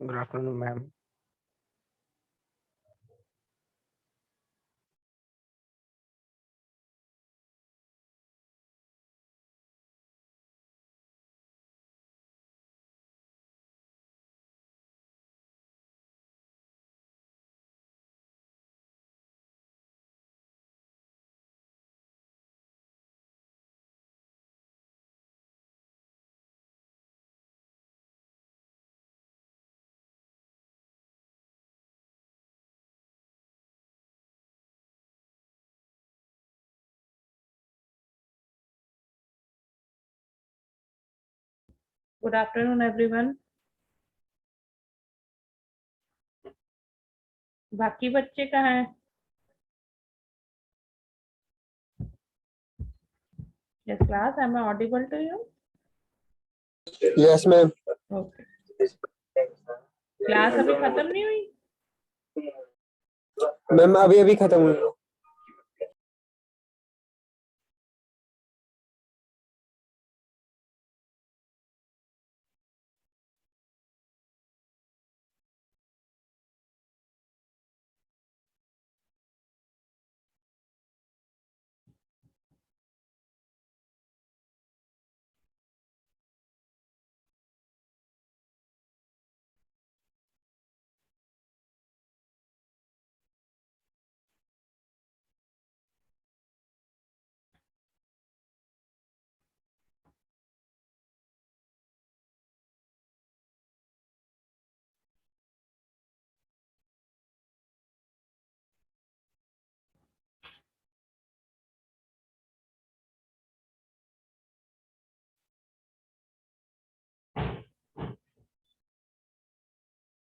Good afternoon, ma'am. Good afternoon, everyone. बाकी बच्चे कहाँ हैं? Yes, class. Am I audible to you? Yes, ma'am. Okay. Class अभी खत्म नहीं हुई? मैम अभी अभी खत्म हुई।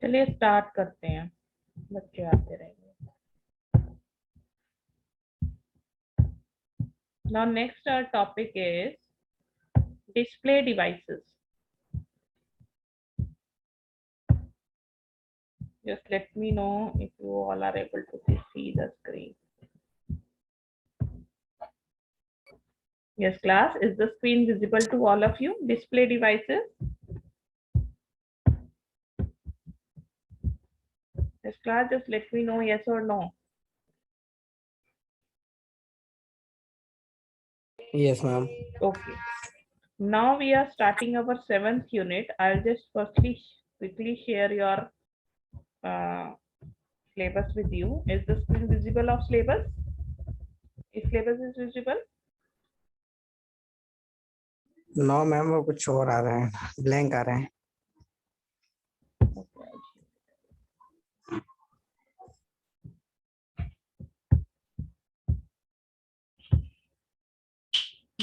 चलिए स्टार्ट करते हैं, बच्चे आते रहेंगे। Now next our topic is display devices. Just let me know if you all are able to see the screen. Yes, class, is the screen visible to all of you? Display devices. Yes, class, just let me know yes or no. Yes, ma'am. Okay. Now we are starting our 7th unit. I'll just firstly quickly share your syllabus with you. Is the screen visible of syllabus? Is syllabus is visible? No ma'am, वो कुछ और आ रहे हैं, blank आ रहे हैं. Okay.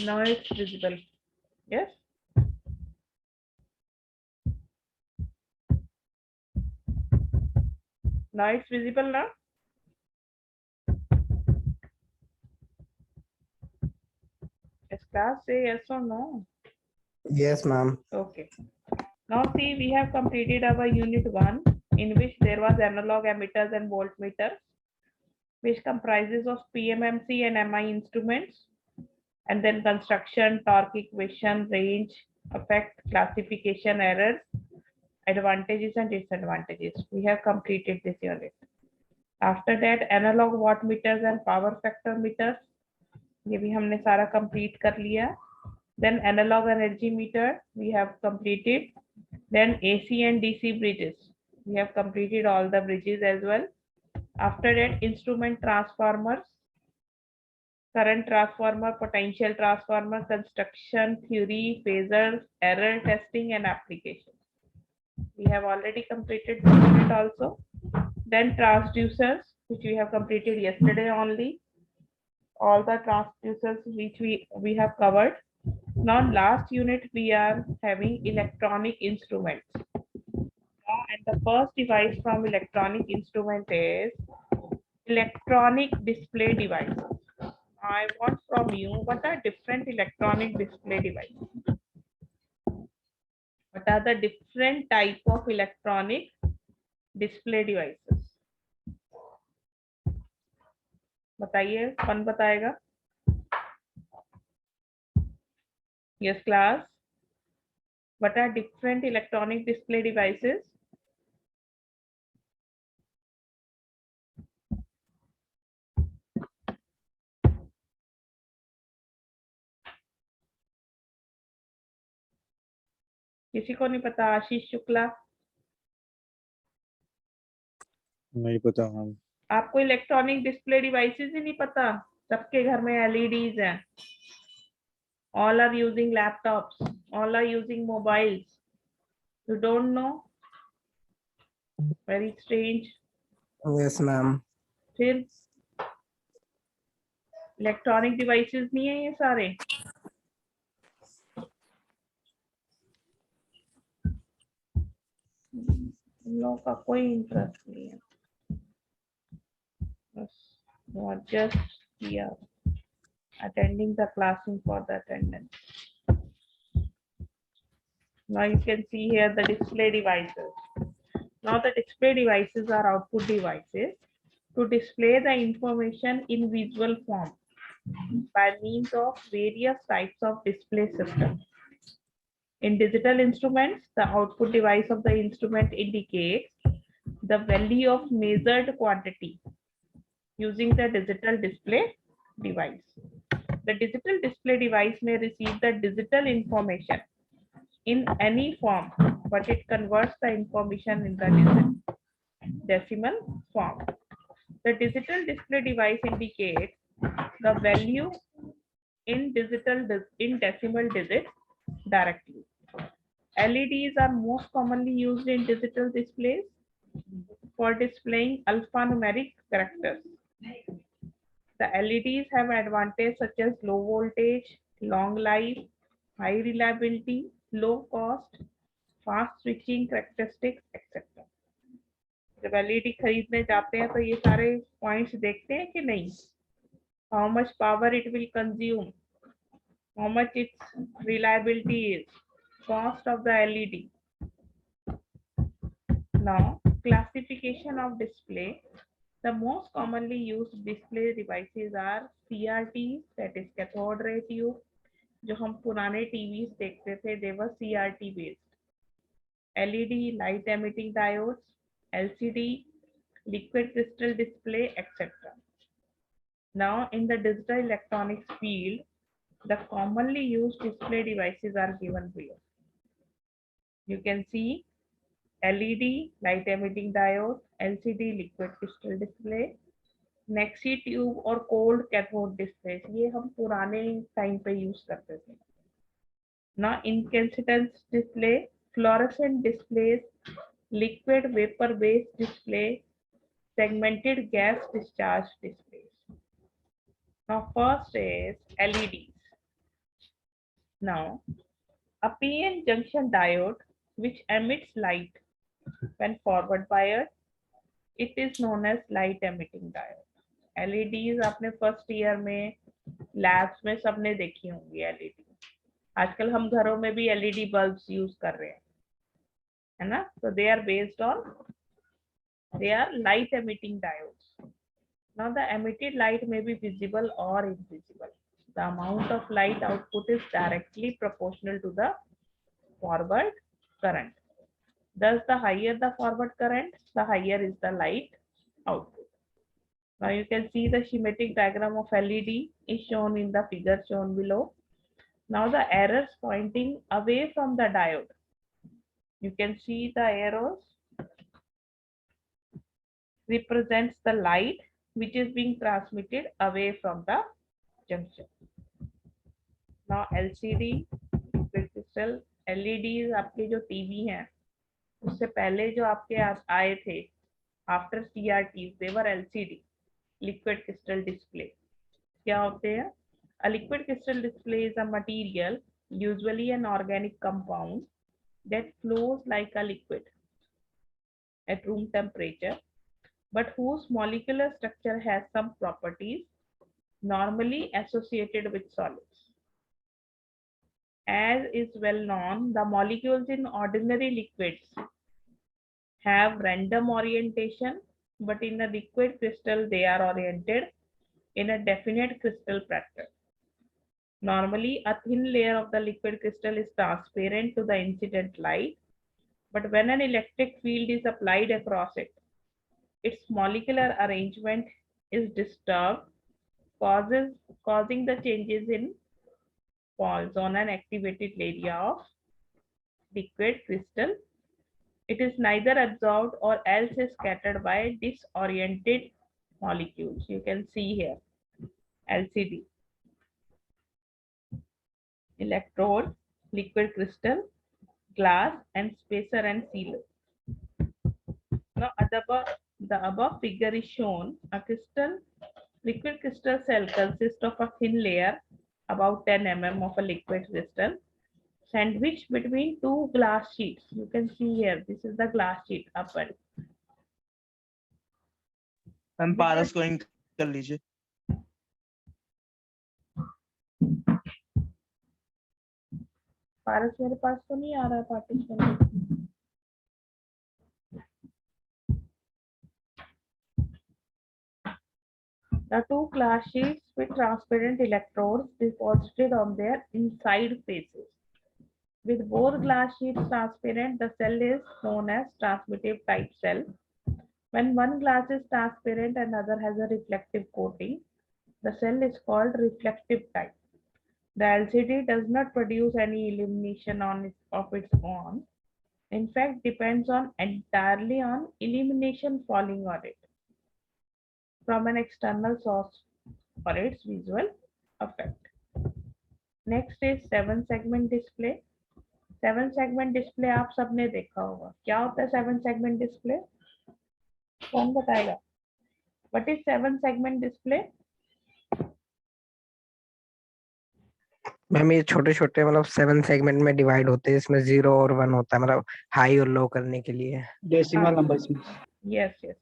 Now it's visible. Yes. Now it's visible now. Yes, class, say yes or no. Yes, ma'am. Okay. Now see, we have completed our unit 1, in which there was analog emitters and voltmeters, which comprises of PMMC and MI instruments, and then construction, torque equation, range, effect, classification, errors, advantages and disadvantages. We have completed this unit. After that, analog wattmeters and power factor meters, ये भी हमने सारा complete कर लिया. Then analog energy meter we have completed. Then AC and DC bridges, we have completed all the bridges as well. After that, instrument transformers, current transformer, potential transformer, construction theory, phasors, error testing and application. We have already completed this unit also. Then transducers, which we have completed yesterday only. All the transducers which we have covered. Now last unit we are having electronic instruments. Now, and the first device from electronic instrument is electronic display devices. I want from you, what are different electronic display devices? What are the different type of electronic display devices? बताइए, कौन बताएगा? Yes, class. What are different electronic display devices? किसी को नहीं पता? आशीष शुक्ला, नहीं पता ma'am. आपको इलेक्ट्रॉनिक डिस्प्ले डिवाइसेस ही नहीं पता? सबके घर में एलईडीज हैं. All are using laptops, all are using mobiles. You don't know? Very strange. Yes, ma'am. फिर इलेक्ट्रॉनिक डिवाइसेस नहीं है ये सारे? इन लोगों का कोई इंटरेस्ट नहीं है, बस वो just here attending the classroom for the attendance. Now you can see here the display devices. Now the display devices are output devices to display the information in visual form by means of various types of display systems. In digital instruments, the output device of the instrument indicates the value of measured quantity using the digital display device. The digital display device may receive the digital information in any form, but it converts the information in the decimal form. The digital display device indicates the value in decimal digits directly. LEDs are most commonly used in digital displays for displaying alphanumeric characters. The LEDs have advantages such as low voltage, long life, high reliability, low cost, fast switching characteristics, etc. जब LED खरीदने जाते हैं तो ये सारे points देखते हैं कि नहीं? How much power it will consume, how much its reliability is, cost of the LED. Now, classification of display. The most commonly used display devices are CRTs, that is cathode ray tube. जो हम पुराने TVs देखते थे, they were CRT based. LED, light emitting diodes, LCD, liquid crystal display, etc. Now, in the digital electronics field, the commonly used display devices are given below. You can see LED, light emitting diode, LCD, liquid crystal display, Nexi tube और cold cathode displays. ये हम पुराने time पे use करते थे. Now incandescent display, fluorescent displays, liquid vapor based display, segmented gas discharge displays. Now first is LEDs. Now a PN junction diode which emits light when forward biased, it is known as light emitting diode. LEDs आपने first year में labs में सबने देखी होंगी LED. आजकल हम घरों में भी LED बल्ब्स यूज कर रहे हैं, है ना? So they are based on, they are light emitting diodes. Now the emitted light may be visible or invisible. The amount of light output is directly proportional to the forward current. Thus, the higher the forward current, the higher is the light output. Now you can see the schematic diagram of LED is shown in the figure shown below. Now the arrows pointing away from the diode. You can see the arrows represents the light which is being transmitted away from the junction. Now LCD, liquid crystal, LEDs आपके जो TV हैं उससे पहले जो आपके आए थे after CRTs, they were LCD, liquid crystal display. क्या होते हैं? A liquid crystal display is a material, usually an organic compound, that flows like a liquid at room temperature, but whose molecular structure has some properties normally associated with solids. As is well known, the molecules in ordinary liquids have random orientation, but in a liquid crystal they are oriented in a definite crystal pattern. Normally, a thin layer of the liquid crystal is transparent to the incident light, but when an electric field is applied across it, its molecular arrangement is disturbed, causing the changes in falls on an activated area of liquid crystal. It is neither absorbed or else is scattered by disoriented molecules. You can see here LCD, electrode, liquid crystal, glass, and spacer and sealer. Now the above figure is shown. A liquid crystal cell consists of a thin layer about 10 mm of a liquid crystal sandwiched between two glass sheets. You can see here, this is the glass sheet upper. Ma'am Paras को इन कर लीजिए. पारस मेरे पास तो नहीं आ रहा partition. The two glass sheets with transparent electrodes deposited on their inside faces. With both glass sheets transparent, the cell is known as transmittive type cell. When one glass is transparent and other has a reflective coating, the cell is called reflective type. The LCD does not produce any illumination of its own. In fact, depends entirely on illumination falling on it from an external source for its visual effect. Next is 7-segment display. 7-segment display आप सबने देखा होगा. क्या होता है 7-segment display? कौन बताएगा? What is 7-segment display? Ma'am ये छोटे छोटे मतलब 7 सेगमेंट में डिवाइड होते हैं, इसमें 0 और 1 होता है, मतलब हाई और लो करने के लिए. डेसिमल नंबर्स में. Yes, yes.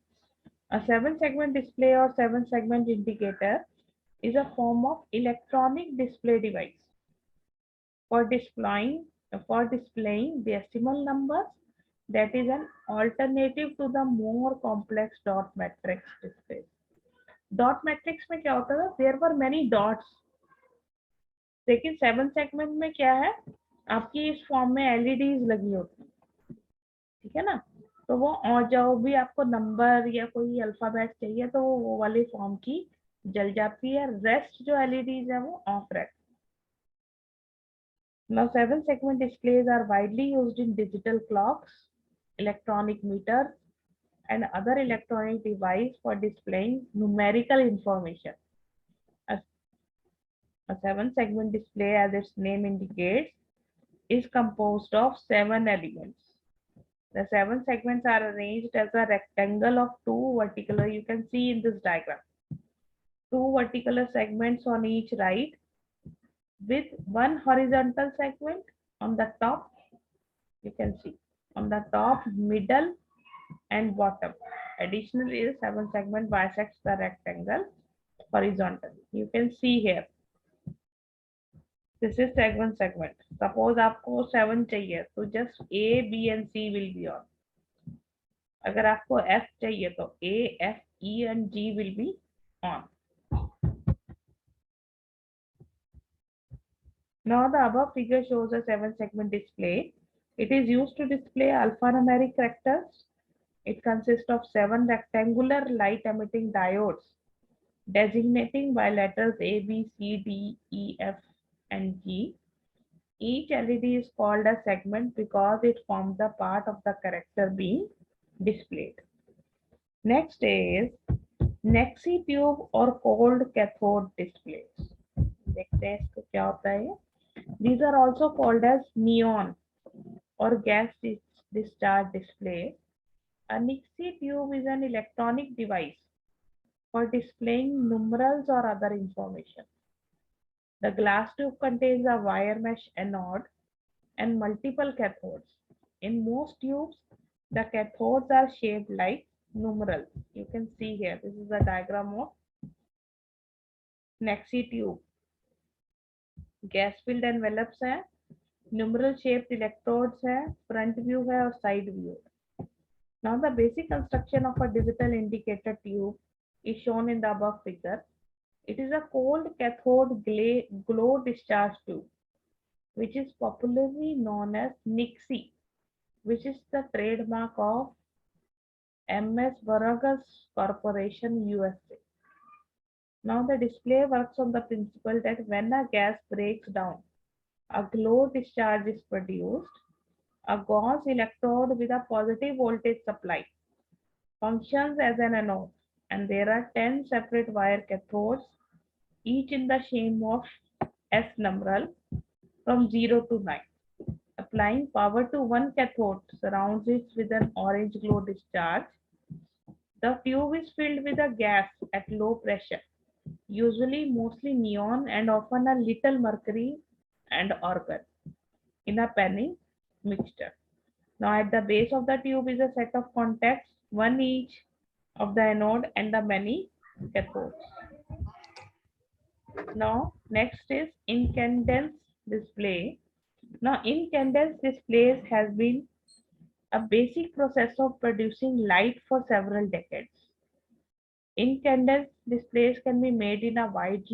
A 7-segment display or 7-segment indicator is a form of electronic display device for displaying decimal numbers that is an alternative to the more complex dot matrix displays. Dot matrix में क्या होता था? There were many dots. लेकिन 7 segment में क्या है? आपकी इस फॉर्म में एलईडीज लगी होती है, ठीक है ना? तो वो और जो भी आपको नंबर या कोई अल्फाबेट चाहिए तो वो वाली फॉर्म की जल जाती है, रेस्ट जो एलईडीज है वो ऑफ रहती है. Now 7-segment displays are widely used in digital clocks, electronic meters, and other electronic device for displaying numerical information. A 7-segment display, as its name indicates, is composed of 7 elements. The 7 segments are arranged as a rectangle of 2 vertical. You can see in this diagram 2 vertical segments on each right with 1 horizontal segment on the top. You can see on the top, middle, and bottom. Additionally, the 7 segment bisects the rectangle horizontally. You can see here. This is segment. Suppose आपको 7 चाहिए तो just A, B and C will be on. अगर आपको F चाहिए तो A, F, E and G will be on. Now the above figure shows a 7-segment display. It is used to display alphanumeric characters. It consists of 7 rectangular light emitting diodes designating by letters A, B, C, D, E, F and G. Each LED is called a segment because it forms a part of the character being displayed. Next is Nexi tube or cold cathode displays. देखते हैं इसको क्या होता है. These are also called as neon or gas discharge display. A Nexi tube is an electronic device for displaying numerals or other information. The glass tube contains a wire mesh anode and multiple cathodes. In most tubes, the cathodes are shaped like numerals. You can see here, this is a diagram of Nexi tube. Gas filled envelopes हैं, numeral shaped electrodes हैं, front view है और side view. Now the basic construction of a digital indicator tube is shown in the above figure. It is a cold cathode glow discharge tube, which is popularly known as Nixie, which is the trademark of MS Vargas Corporation, USA. Now the display works on the principle that when a gas breaks down, a glow discharge is produced. A gauze electrode with a positive voltage supply functions as an anode, and there are 10 separate wire cathodes, each in the shape of S numeral from 0 to 9. Applying power to one cathode surrounds it with an orange glow discharge. The tube is filled with a gas at low pressure, usually mostly neon and often a little mercury and argon in a penny mixture. Now at the base of the tube is a set of contacts, one each of the anode and the many cathodes. Now next is incandescent display. Now incandescent displays has been a basic process of producing light for several decades. Incandescent displays can be made in a wide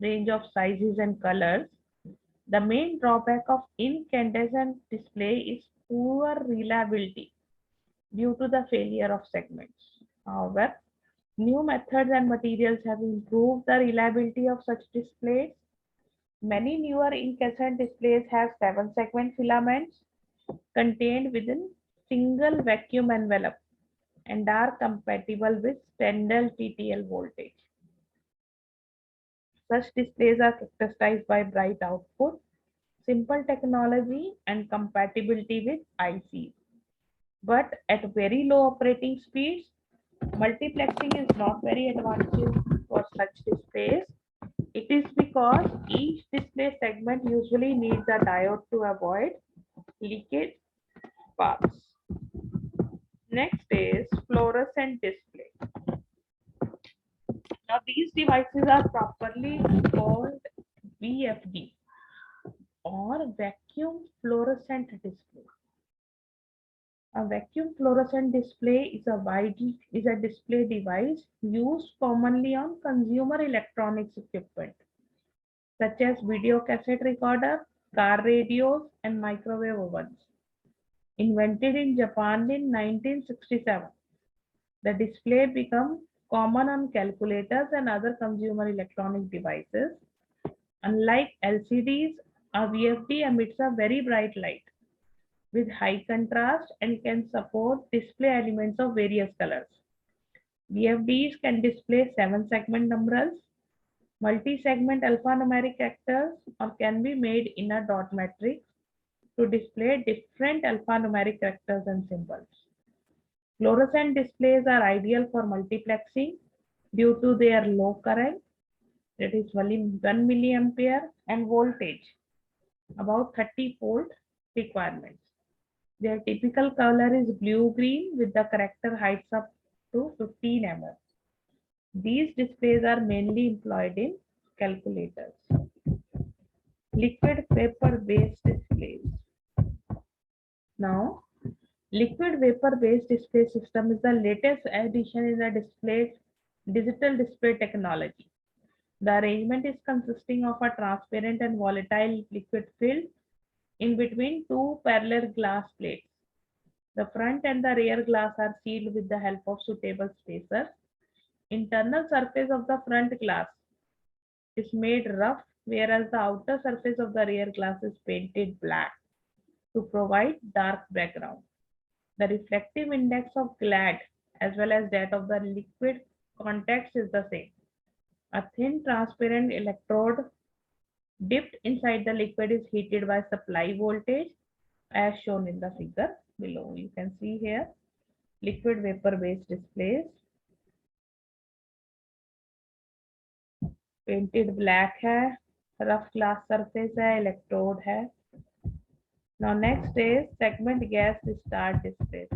range of sizes and colors. The main drawback of incandescent display is poor reliability due to the failure of segments. However, new methods and materials have improved the reliability of such displays. Many newer incandescent displays have 7-segment filaments contained within single vacuum envelope and are compatible with standard TTL voltage. Such displays are characterized by bright output, simple technology, and compatibility with ICs. But at very low operating speeds, multiplexing is not very advantageous for such displays. It is because each display segment usually needs a diode to avoid leakage paths. Next is fluorescent display. Now these devices are properly called VFD or vacuum fluorescent display. A vacuum fluorescent display is a display device used commonly on consumer electronics equipment such as video cassette recorder, car radios, and microwave ovens. Invented in Japan in 1967, the display became common on calculators and other consumer electronic devices. Unlike LCDs, a VFD emits a very bright light with high contrast and can support display elements of various colors. VFDs can display 7-segment numerals, multi-segment alphanumeric characters, or can be made in a dot matrix to display different alphanumeric characters and symbols. Fluorescent displays are ideal for multiplexing due to their low current, that is 1 milliampere, and voltage, about 30-volt requirements. Their typical color is blue-green with the character heights up to 15 mm. These displays are mainly employed in calculators. Liquid vapor based displays. Now, liquid vapor based display system is the latest addition in the digital display technology. The arrangement is consisting of a transparent and volatile liquid filled in between two parallel glass plates. The front and the rear glass are sealed with the help of suitable spacers. Internal surface of the front glass is made rough, whereas the outer surface of the rear glass is painted black to provide dark background. The reflective index of GLAD as well as that of the liquid contacts is the same. A thin transparent electrode dipped inside the liquid is heated by supply voltage as shown in the figure below. You can see here liquid vapor based displays. Painted black है, rough glass surface है, electrode है. Now next is segment gas discharge displays.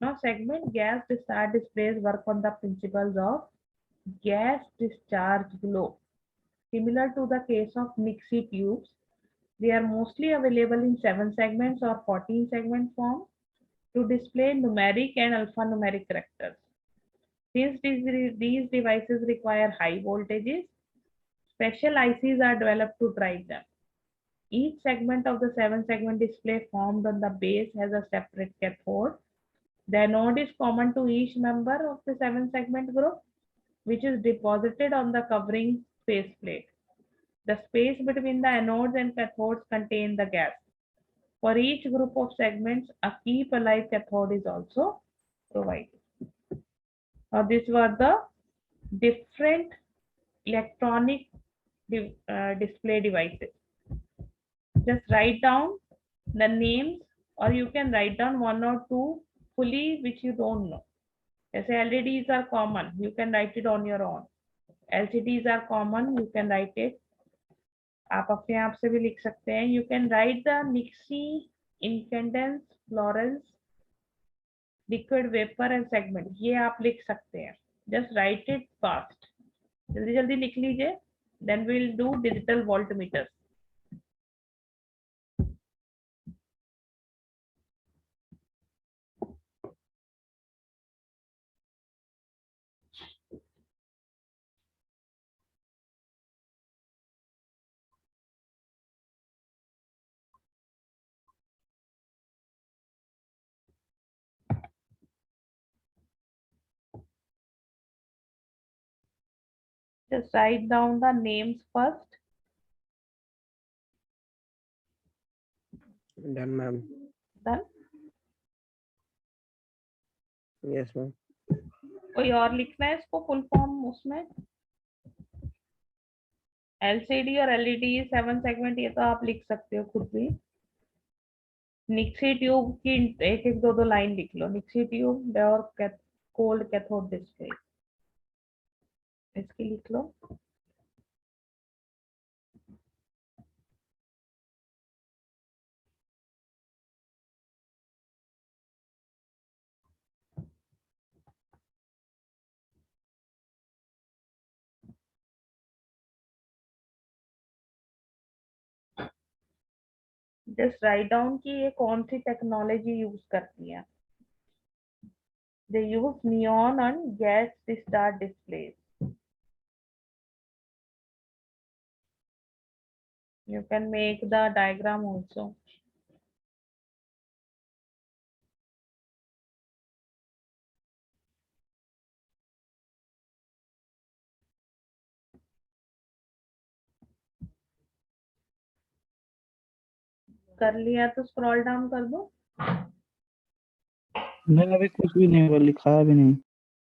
Now segment gas discharge displays work on the principles of gas discharge glow. Similar to the case of Nixie tubes, they are mostly available in 7 segments or 14 segment form to display numeric and alphanumeric characters. Since these devices require high voltages, special ICs are developed to drive them. Each segment of the 7-segment display formed on the base has a separate cathode. The anode is common to each member of the 7-segment group, which is deposited on the covering faceplate. The space between the anodes and cathodes contain the gas. For each group of segments, a keep alive cathode is also provided. Now, these were the different electronic display devices. Just write down the names, or you can write down 1 or 2 fully which you don't know. As LEDs are common, you can write it on your own. LCDs are common, you can write it. आप अपने आप से भी लिख सकते हैं. You can write the Nixie, incandescence, Florence, liquid vapor and segment. ये आप लिख सकते हैं. Just write it fast. जल्दी जल्दी लिख लीजिए. Then we'll do digital voltmeters. Just write down the names first. Done, ma'am. Done. Yes, ma'am. कोई और लिखना है इसको फुल फॉर्म उसमें? LCD और LED 7 सेगमेंट ये तो आप लिख सकते हो खुद भी. निक्सी ट्यूब की एक एक 2 लाइन लिख लो. निक्सी ट्यूब और कोल्ड कैथोड डिस्प्ले इसकी लिख लो. जस्ट राइट डाउन कि ये कौन सी टेक्नोलॉजी यूज करती है. They use neon and gas star displays. You can make the diagram also. कर लिया तो स्क्रॉल डाउन कर दो. मैं अभी कुछ भी नहीं हुआ, लिखा भी नहीं.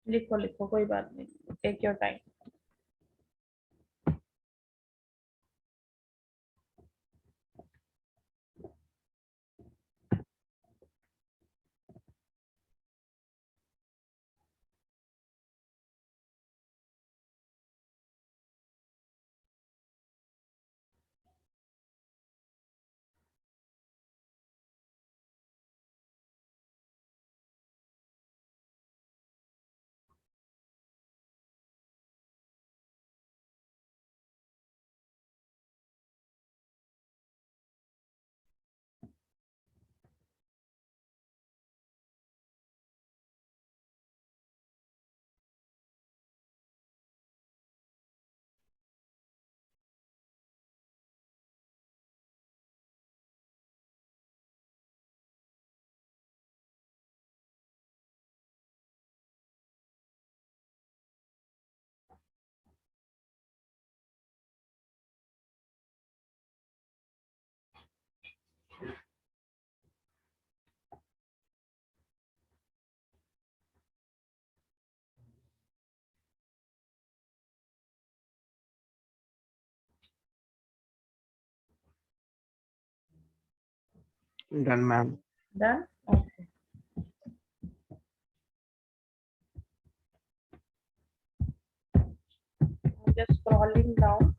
लिखो लिखो कोई बात नहीं. Take your time. Done, ma'am. Done. Okay. I'm just scrolling down.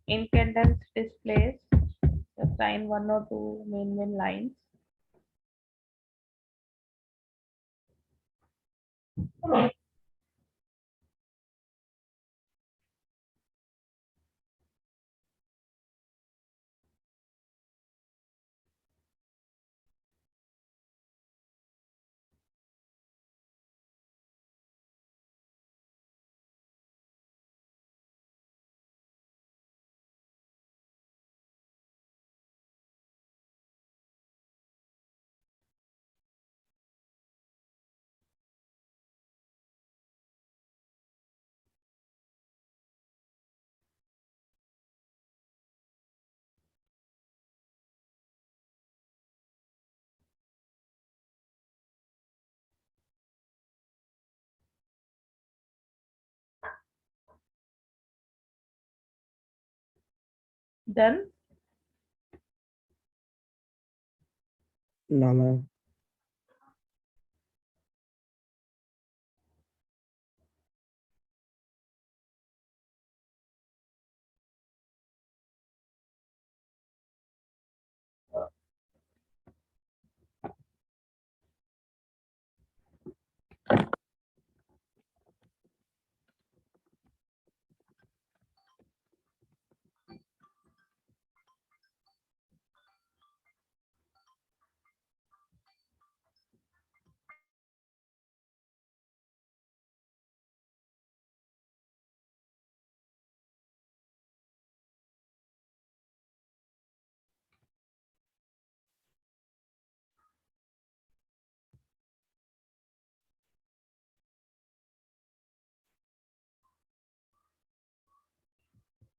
Incandescent displays. Just sign one or two main lines. Done. No, ma'am.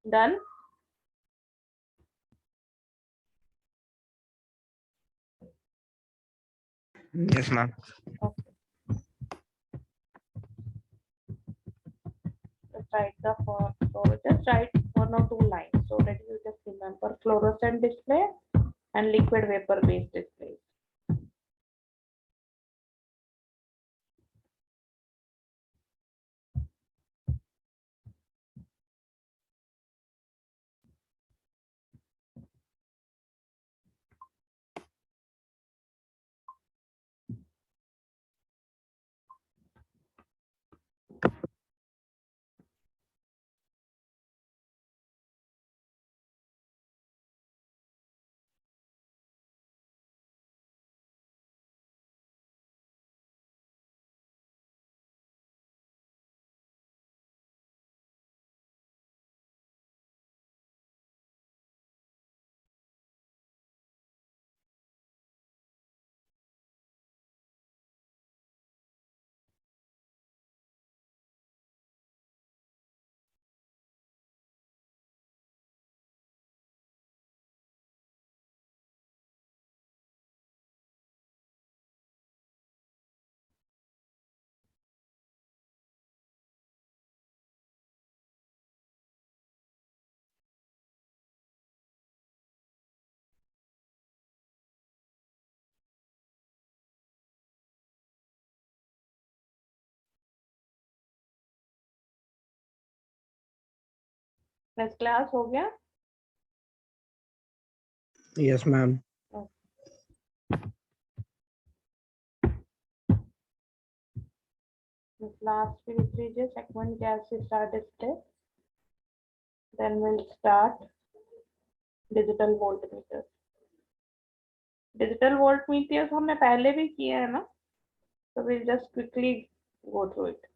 Done. Yes, ma'am. Okay. Just write the first. So just write one or two lines so that you just remember fluorescent display and liquid vapor based display. First class हो गया? Yes, ma'am. Last finish लीजिए, segment क्या से start इससे, then we'll start digital voltmeter. Digital voltmeters हमने पहले भी किया है ना, so we'll just quickly go through it.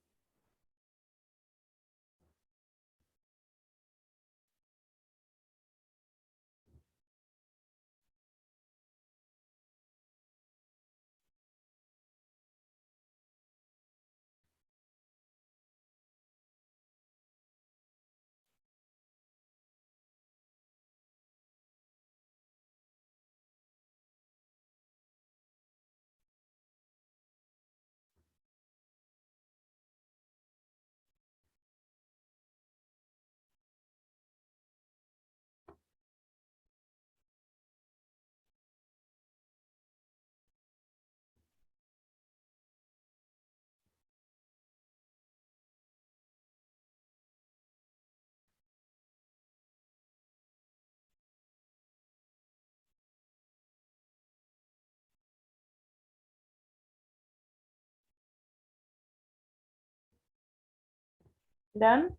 Done?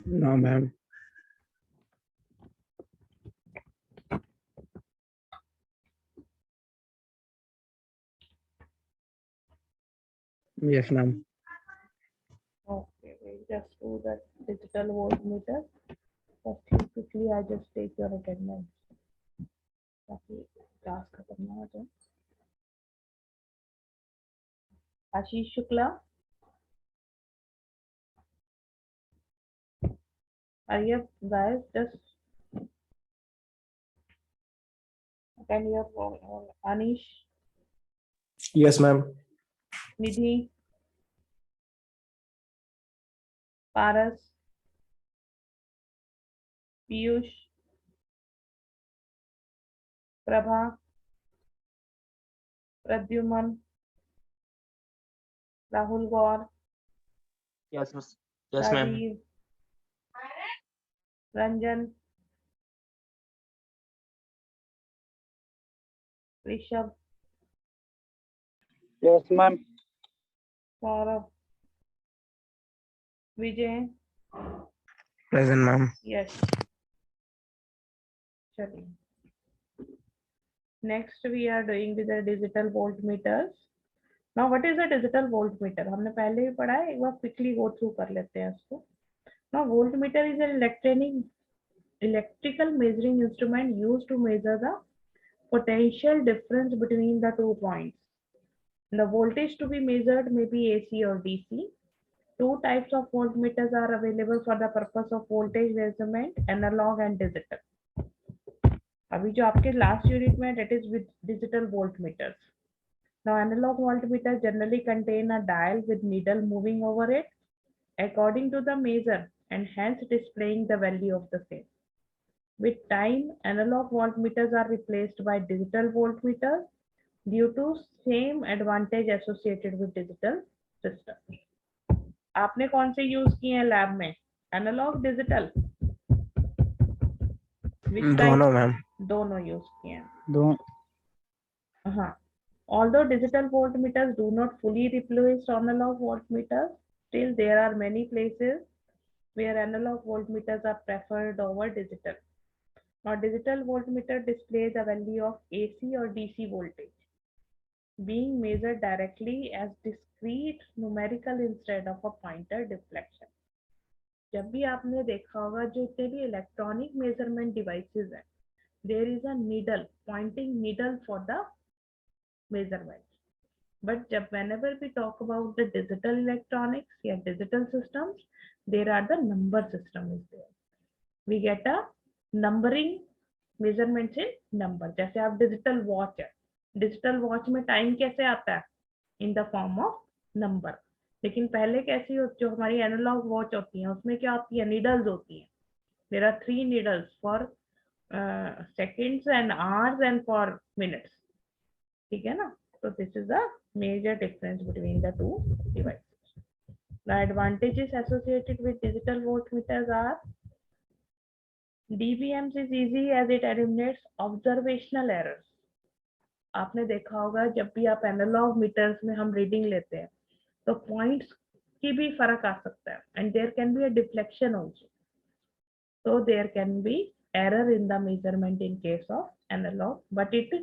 No, ma'am. Yes, ma'am. Okay, we'll just do the digital voltmeter. First, quickly, I just take your attendance. ताकि class खत्म ना हो जाए. Ashish Shukla, are you guys just attend your Anish, Yes, ma'am. Nidhi, Paras, Piyush, Prabha, Pradyuman, Rahul Gaur, Yes, miss. Yes, ma'am. Rajiv, Ranjan, Rishabh, Yes, ma'am. Saurabh, Vijay. Present, ma'am. Yes. चलिए. Next we are doing with the digital voltmeters. Now what is a digital voltmeter? हमने पहले भी पढ़ा है, एक बार quickly go through कर लेते हैं इसको. Now voltmeter is an electrical measuring instrument used to measure the potential difference between the 2 points. The voltage to be measured may be AC or DC. Two types of voltmeters are available for the purpose of voltage measurement, analog and digital. अभी जो आपके last unit में, that is with digital voltmeters. Now analog voltmeters generally contain a dial with needle moving over it according to the measure and hence displaying the value of the same. With time, analog voltmeters are replaced by digital voltmeters due to same advantage associated with digital system. आपने कौन से use किए हैं lab में? Analogue, digital? दोनों, ma'am. दोनों use किए हैं. Don't. हाँ. Although digital voltmeters do not fully replace analog voltmeters, still there are many places where analog voltmeters are preferred over digital. Now, digital voltmeter display the value of AC or DC voltage being measured directly as discrete numerical instead of a pointer deflection. जब भी आपने देखा होगा जो इतने भी electronic measurement devices हैं, there is a needle, pointing needle for the measurement. But whenever we talk about the digital electronics or digital systems, there are the number system is there. We get a numbering measurements in number. जैसे आप digital watch है, digital watch में time कैसे आता है? In the form of number. लेकिन पहले कैसी जो हमारी एनालॉग वॉच होती है उसमें क्या होती है? नीडल्स होती हैं. There are 3 needles for seconds and hours and for minutes. ठीक है ना? So this is the major difference between the two devices. The advantages associated with digital voltmeters are DBMs is easy as it eliminates observational errors. आपने देखा होगा जब भी आप analogue metres में हम रीडिंग लेते हैं तो पॉइंट्स की भी फर्क आ सकता है and there can be a deflection also, so there can be error in the measurement in case of analog, but it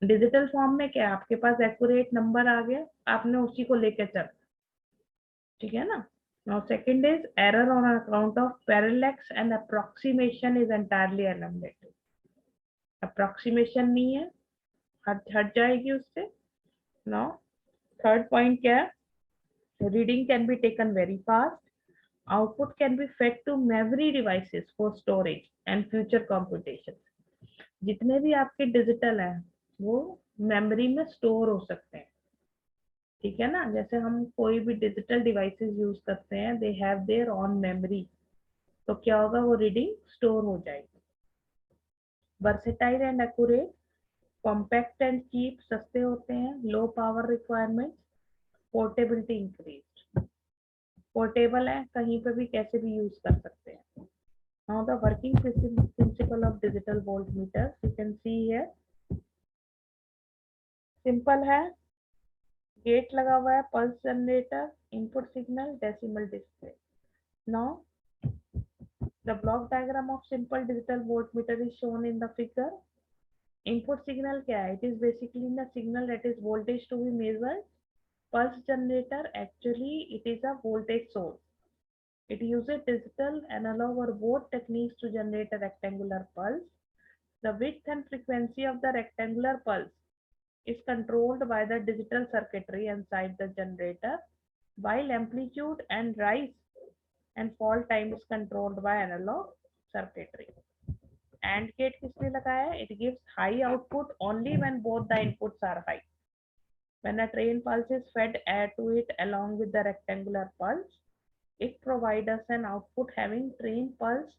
digital form में क्या है, आपके पास एक्यूरेट नंबर आ गया, आपने उसी को लेके चल, ठीक है ना. Now second is error on account of parallax and approximation is entirely eliminated. approximation नहीं है, हट जाएगी उससे. Now third point क्या है, reading can be taken very fast, output can be fed to memory devices for storage and future computation. जितने भी आपके डिजिटल हैं वो मेमोरी में स्टोर हो सकते हैं, ठीक है ना. जैसे हम कोई भी डिजिटल डिवाइसेस यूज करते हैं, they have their own memory, तो क्या होगा, वो रीडिंग स्टोर हो जाएगी. Versatile and accurate, compact and cheap, सस्ते होते हैं, low power requirement, portability increase, portable है, कहीं पे भी कैसे भी यूज कर सकते हैं. Now the working principle of digital voltmeters, you can see here. Simple है, गेट लगा हुआ है, pulse generator, input signal, decimal display. Now the block diagram of simple digital voltmeter is shown in the figure. Input signal क्या है, it is basically the signal that is voltage to be measured. Pulse generator actually it is a voltage source. It uses digital, analog or both techniques to generate a rectangular pulse. The width and frequency of the rectangular pulse is controlled by the digital circuitry inside the generator, while amplitude and rise and fall time is controlled by analog circuitry. AND gate किसने लगाया है? It gives high output only when both the inputs are high. When a train pulse is fed to it along with the rectangular pulse, it provides us an output having train pulse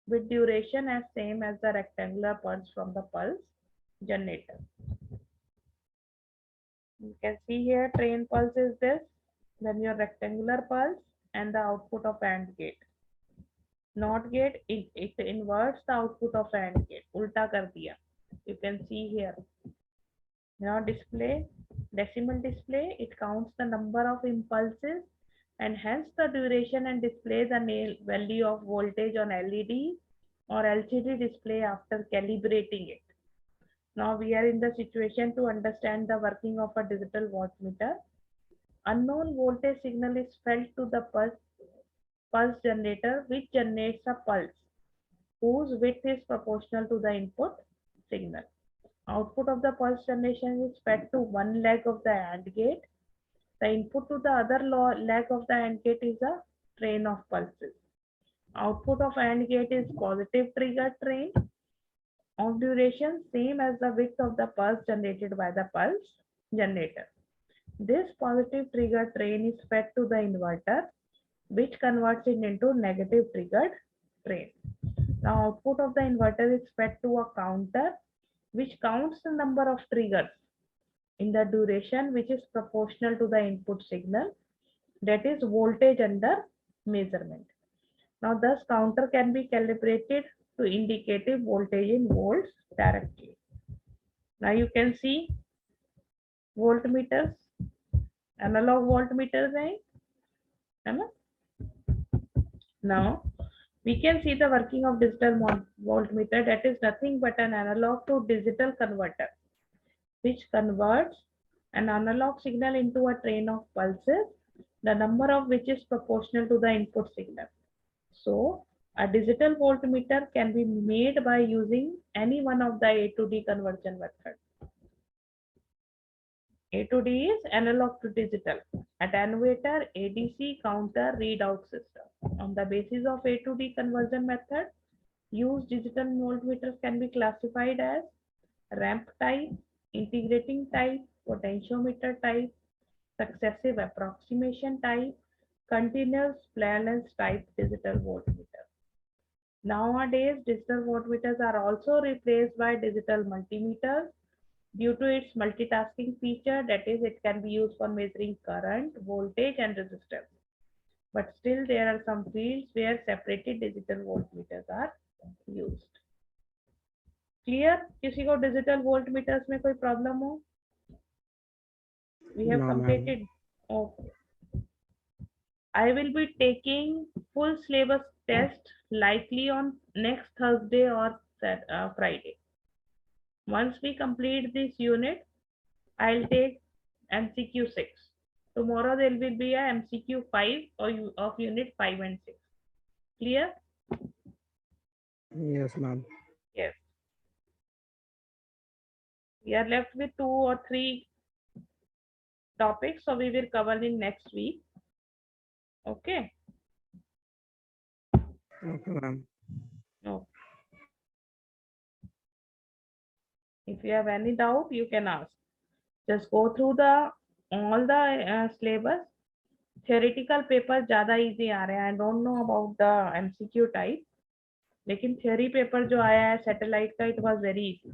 with duration as same as the rectangular pulse from the pulse generator. You can see here train pulse is this, then your rectangular pulse and the output of AND gate. NOT gate, it inverts the output of AND gate, ulta kar diya. You can see here. Now display, decimal display, it counts the number of impulses and hence the duration and display the value of voltage on LED or LCD display after calibrating it. Now we are in the situation to understand the working of a digital voltmeter. Unknown voltage signal is fed to the pulse generator which generates a pulse whose width is proportional to the input signal. Output of the pulse generation is fed to one leg of the AND gate. The input to the other leg of the AND gate is a train of pulses. Output of AND gate is positive trigger train of duration same as the width of the pulse generated by the pulse generator. This positive trigger train is fed to the inverter which converts it into negative triggered train. Now output of the inverter is fed to a counter which counts the number of triggers in the duration which is proportional to the input signal, that is voltage under measurement. Now thus counter can be calibrated to indicative voltage in volts directly. Now you can see voltmeters, analog voltmeters hai na? Now we can see the working of digital voltmeter, that is nothing but an analog to digital converter which converts an analog signal into a train of pulses, the number of which is proportional to the input signal. So a digital voltmeter can be made by using any one of the A to D conversion methods. A to D is analog to digital, attenuator, ADC, counter, readout system. On the basis of A to D conversion method, used digital voltmeters can be classified as ramp type, integrating type, potentiometer type, successive approximation type, continuous balance type digital voltmeter. Nowadays, digital voltmeters are also replaced by digital multimeters due to its multitasking feature, that is, it can be used for measuring current, voltage, and resistance. but still there are some fields where separated digital voltmeters are used. Clear? किसी को digital voltmeters में कोई problem हो? We have No, ma'am. completed. Okay. I will be taking full syllabus test likely on next Thursday or Friday. Once we complete this unit, I'll take MCQ 6. Tomorrow there will be a MCQ 5 of unit 5 and 6. Clear? Yes, ma'am. Yes. We are left with 2 or 3 topics, so we will cover in next week. Okay. Okay, ma'am. No. If you have any doubt, you can ask. Just go through all the syllabus. Theoretical paper ज़्यादा easy आ रहे हैं. I don't know about the MCQ type. लेकिन theory paper जो आया है satellite का, it was very easy.